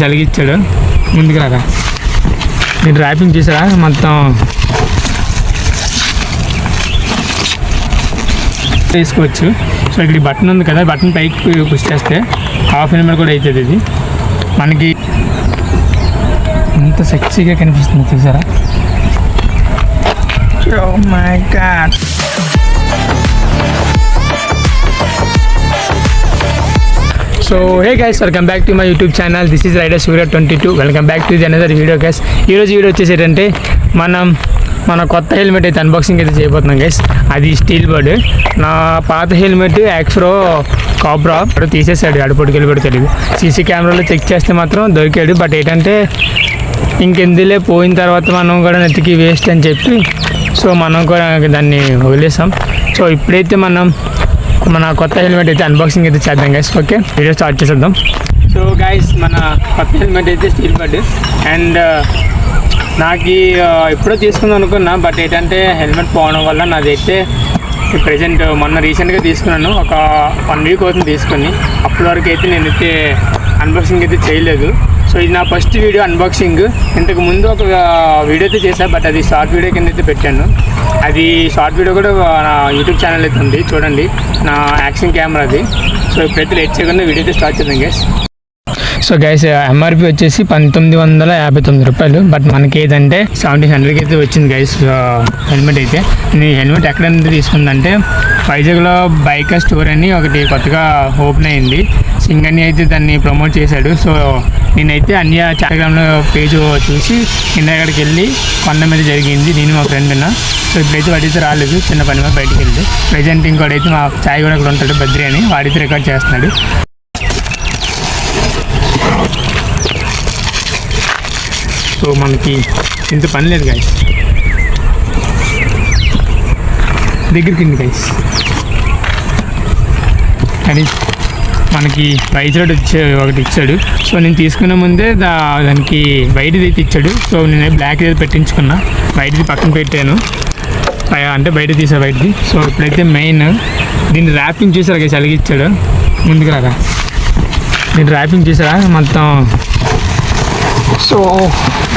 చలిగిచ్చాడు ముందుకు రాగా. నేను ర్యాపింగ్ చేసారా మొత్తం వేసుకోవచ్చు. సో ఇక్కడ బటన్ ఉంది కదా, బటన్ పైకి పుష్ చేస్తే హాఫ్ ఎలిమెంట్ కూడా అవుతుంది. ఇది మనకి ఎంత సెక్సీగా కనిపిస్తుంది చూసారా. Oh my God. So hey guys, welcome back to my YouTube channel. This is rider Surya 22. Welcome back to the another video guys. ఈరోజు వీడియో వచ్చేసి ఏంటంటే మన కొత్త హెల్మెట్ అయితే అన్బాక్సింగ్ అయితే చేయబోతున్నాం గైస్. అది స్టీల్ బర్డ్. నా పాత హెల్మెట్ యాక్స్రో కాబ్రా తీసేసాడు, అడుపొడికి వెళ్ళి తెలియదు. సీసీ కెమెరాలో చెక్ చేస్తే మాత్రం దొరికాడు. బట్ ఏంటంటే ఇంకెందులే, పోయిన తర్వాత మనం కూడా నెత్తికి వేస్ట్ అని చెప్పి సో మనం కూడా దాన్ని వదిలేసాం. సో ఇప్పుడైతే మన కొత్త హెల్మెట్ అయితే అన్బాక్సింగ్ అయితే చేద్దాం గైస్. ఓకే, వీడియో స్టార్ట్ చేసేద్దాం. సో గైస్, మన కొత్త హెల్మెట్ అయితే స్టీల్ బర్డ్. అండ్ నాకు ఎప్పుడో తీసుకుందాం అనుకున్నా, బట్ ఏంటంటే హెల్మెట్ పోవడం వల్ల నాదైతే ప్రజెంట్ మొన్న రీసెంట్గా తీసుకున్నాను. ఒక 1 వీక్ అవుతుంది తీసుకొని. అప్పటి వరకు అయితే నేనైతే అన్బాక్సింగ్ అయితే చేయలేదు. సో ఇది నా ఫస్ట్ వీడియో అన్బాక్సింగ్. ఇంతకు ముందు ఒక వీడియో అయితే చేశాను, బట్ అది షార్ట్ వీడియో కింద అయితే పెట్టాను. అది షార్ట్ వీడియో కూడా నా యూట్యూబ్ ఛానల్ అయితే ఉంది, చూడండి, నా యాక్షన్ కెమెరా అది. సో ఇప్పుడైతే లేట్ చేయకుండా వీడియో అయితే స్టార్ట్ చేద్దాం గైస్. సో గైస్, ఎంఆర్పి వచ్చేసి 1959 రూపాయలు. బట్ మనకి ఏదంటే 1700కి అయితే వచ్చింది గైస్ హెల్మెట్ అయితే. నేను హెల్మెట్ ఎక్కడైనా తీసుకుందంటే వైజాగ్లో బైకర్ స్టోర్ అని ఒకటి కొత్తగా ఓపెన్ అయింది. సింగని అయితే దాన్ని ప్రమోట్ చేశాడు. సో నేనైతే అన్ని ఇన్స్టాగ్రామ్లో పేజ్ చూసి కింద అక్కడికి వెళ్ళి కొన్న మీద జరిగింది, నేను మా ఫ్రెండ్ ఉన్నా. సో ఇప్పుడైతే వాడైతే రాలేదు, చిన్న పని మీద బయటికి వెళ్ళి. ప్రజెంట్ ఇంకోటైతే మా ఛాయ్ కూడా అక్కడ ఉంటాడు, బద్రి అని, వాడైతే రికార్డ్ చేస్తున్నాడు. సో మనకి ఇంత పని లేదు గైస్, దగ్గరికి గైస్. కానీ మనకి వైజాగ్ ఒకటి ఇచ్చాడు. సో నేను తీసుకున్న ముందే దానికి వైట్ది అయితే ఇచ్చాడు. సో నేను బ్లాక్ ఏదో పెట్టించుకున్నా, వైట్ది పక్కన పెట్టాను, అంటే బయట తీసా వైట్ది. సో ఇప్పుడైతే మెయిన్ దీన్ని ర్యాపింగ్ చేశారు గైస్, అలిగిచ్చాడు ముందుకు రాగా. నేను ర్యాపింగ్ చేశారా మొత్తం. So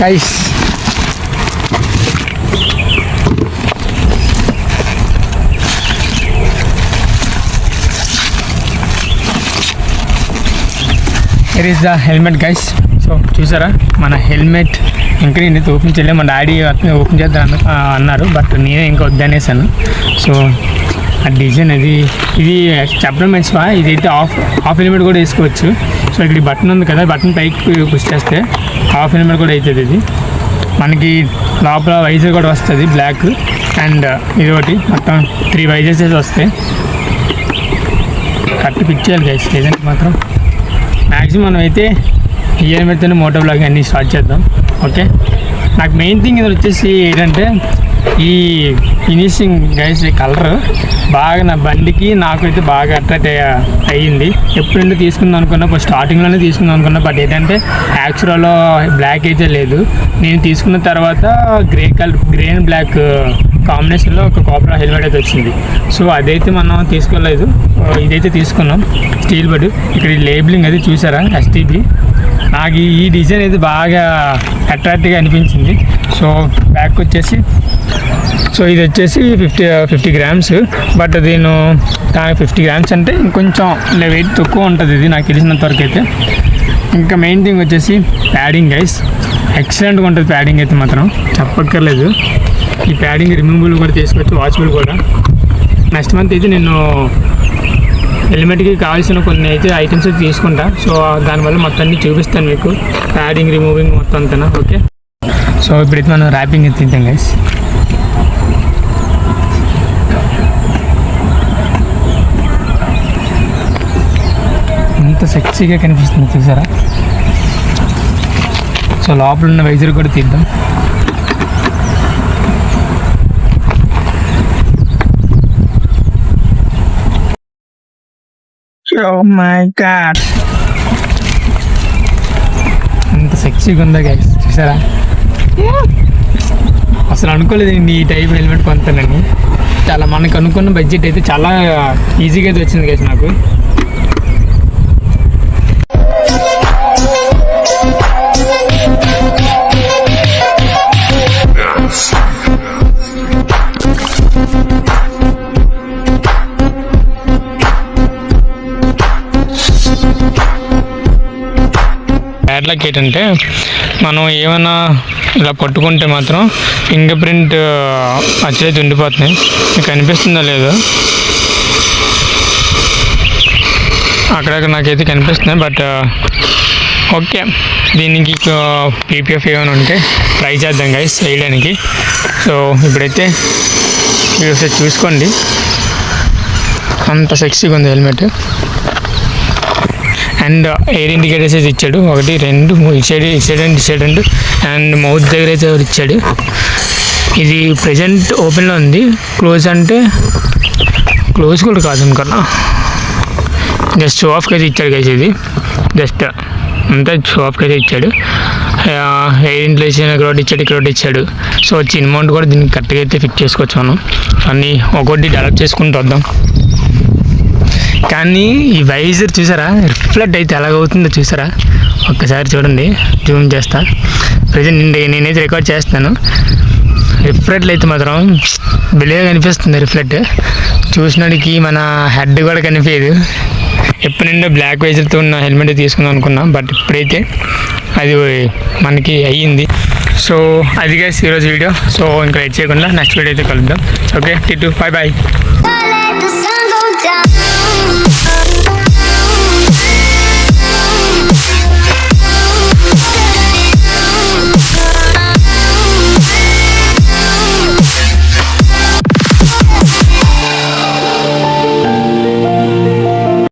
guys, it is the helmet guys. So చూసారా మన హెల్మెట్. ఇంకా నేనైతే ఓపెన్ చేయలేదు, మా డాడీ ఓపెన్ చేద్దాం అన్నారు, బట్ నేనే ఇంకా వద్దనేసాను. సో ఆ డిజైన్ ఇది చెప్పడం మంచివా, ఇదైతే హాఫ్ హెల్మెట్ కూడా వేసుకోవచ్చు. సో ఇక్కడ బటన్ ఉంది కదా, బటన్ పైకి పుష్ చేస్తే హాఫ్ హెల్మెట్ కూడా అవుతుంది. ఇది మనకి లోపల వైజర్ కూడా వస్తుంది బ్లాక్. అండ్ ఇది ఒకటి మొత్తం 3 వైజర్స్ వస్తాయి. కట్టి పిక్ చేయాలి గైస్, లేదంటే మాత్రం మ్యాక్సిమం మనం అయితే ఈ హెల్మెట్తోనే మోటో బ్లాగ్ అన్నీ స్టార్ట్ చేద్దాం. ఓకే, నాకు మెయిన్ థింగ్ ఇది వచ్చేసి ఏంటంటే ఈ ఫినిషింగ్ గైస్, ఈ కలర్ బాగా నా బండికి నాకైతే బాగా అట్రాక్ట్ అయ్యింది. ఎప్పుడైనా తీసుకుందాం అనుకున్నా, ఫస్ట్ స్టార్టింగ్లోనే తీసుకుందాం అనుకున్నా, బట్ ఏంటంటే యాక్చువల్లో బ్లాక్ అయితే లేదు. నేను తీసుకున్న తర్వాత గ్రే అండ్ బ్లాక్ కాంబినేషన్లో ఒక కాబ్రా హెల్మెట్ అయితే వచ్చింది. సో అదైతే మనం తీసుకోలేదు, ఇదైతే తీసుకున్నాం స్టీల్ బర్డ్. ఇక్కడ లేబులింగ్ అది చూసారా, STB. నాకు ఈ డిజైన్ అయితే బాగా అట్రాక్టివ్గా అనిపించింది. సో బ్యాక్ వచ్చేసి, సో ఇది వచ్చేసి 50 గ్రామ్స్. బట్ దీని 50 గ్రామ్స్ అంటే ఇంకొంచెం వెయిట్ తక్కువ ఉంటుంది ఇది నాకు తెలిసినంత వరకు అయితే. ఇంకా మెయిన్ థింగ్ వచ్చేసి ప్యాడింగ్ గైస్, ఎక్సలెంట్గా ఉంటుంది ప్యాడింగ్ అయితే మాత్రం చెప్పక్కర్లేదు. ఈ ప్యాడింగ్ రిమూవబుల్ కూడా చేసుకోవచ్చు, వాచబుల్ కూడా. నెక్స్ట్ మంత్ అయితే నేను హెల్మెట్కి కావాల్సిన కొన్ని అయితే ఐటమ్స్ అయితే తీసుకుంటా. సో దానివల్ల మొత్తాన్ని చూపిస్తాను మీకు, ప్యాడింగ్ రిమూవింగ్ మొత్తం అంతనా. ఓకే, సో ఇప్పుడైతే మనం ర్యాపింగ్ అయితే తింటాం గైస్. ఎంత సెక్సీగా కనిపిస్తుంది చూసారా. సో లోపల ఉన్న వైజర్ కూడా తీద్దాం. Oh my God, ఎంత సెక్సీగా ఉందా గైస్ చూసారా. అసలు అనుకోలేదు ఈ టైప్ హెల్మెట్ కొంటానని. చాలా మనకు అనుకున్న బడ్జెట్ అయితే చాలా ఈజీగా అయితే వచ్చింది గైస్ నాకు. బ్యాడ్ లక్ ఏంటంటే మనం ఏమైనా ఇలా పట్టుకుంటే మాత్రం ఫింగర్ ప్రింట్ అచ్చైతే ఉండిపోతున్నాయి. మీకు కనిపిస్తుందో లేదో అక్కడక్కడ నాకైతే కనిపిస్తున్నాయి. బట్ ఓకే, దీనికి పీపీఎఫ్ ఏమైనా ఉంటే ట్రై చేద్దాం గైస్ వేయడానికి. సో ఇప్పుడైతే మీరు ఒకసారి చూసుకోండి, అంత సెక్సీగా ఉంది హెల్మెట్. అండ్ ఎయిర్ ఇండికేటర్స్ అయితే ఇచ్చాడు, 1 2 ఇటు అండ్ మౌత్ దగ్గర అయితే ఇచ్చాడు. ఇది ప్రజెంట్ ఓపెన్లో ఉంది. క్లోజ్ అంటే క్లోజ్ కూడా కాదు అనుకున్నా, జస్ట్ షో ఆఫ్కి అయితే ఇచ్చాడు గైస్. ఇది జస్ట్ అంతా షో ఆఫ్కి అయితే ఇచ్చాడు. ఎయిర్ ఇంటిలేషన్ ఇక్కడ ఒకటి ఇచ్చాడు. సో చిన్న అమౌంట్ కూడా దీనికి కరెక్ట్గా అయితే ఫిట్ చేసుకోవచ్చు మనం. అన్నీ ఒకటి డెవలప్ చేసుకుంటూ వద్దాం. కానీ ఈ వైజర్ చూసారా, రిఫ్లెక్ట్ అయితే ఎలాగవుతుందో చూసారా, ఒక్కసారి చూడండి, జూమ్ చేస్తా. ప్రజెంట్ నేనైతే రికార్డ్ చేస్తాను. రిఫ్లెక్ట్ అయితే మాత్రం బిలేగా కనిపిస్తుంది. రిఫ్లెక్ట్ చూసినాడికి మన హెడ్ కూడా కనిపించదు. ఎప్పటి నుండో బ్లాక్ వైజర్తో ఉన్న హెల్మెట్ తీసుకుందాం అనుకున్నాం, బట్ ఇప్పుడైతే అది మనకి అయ్యింది. సో అది గైస్ ఈరోజు వీడియో. సో ఇంకా లైట్ చేయకుండా నెక్స్ట్ వీడియో అయితే కలుద్దాం. Okay టిట్టు, bye bye.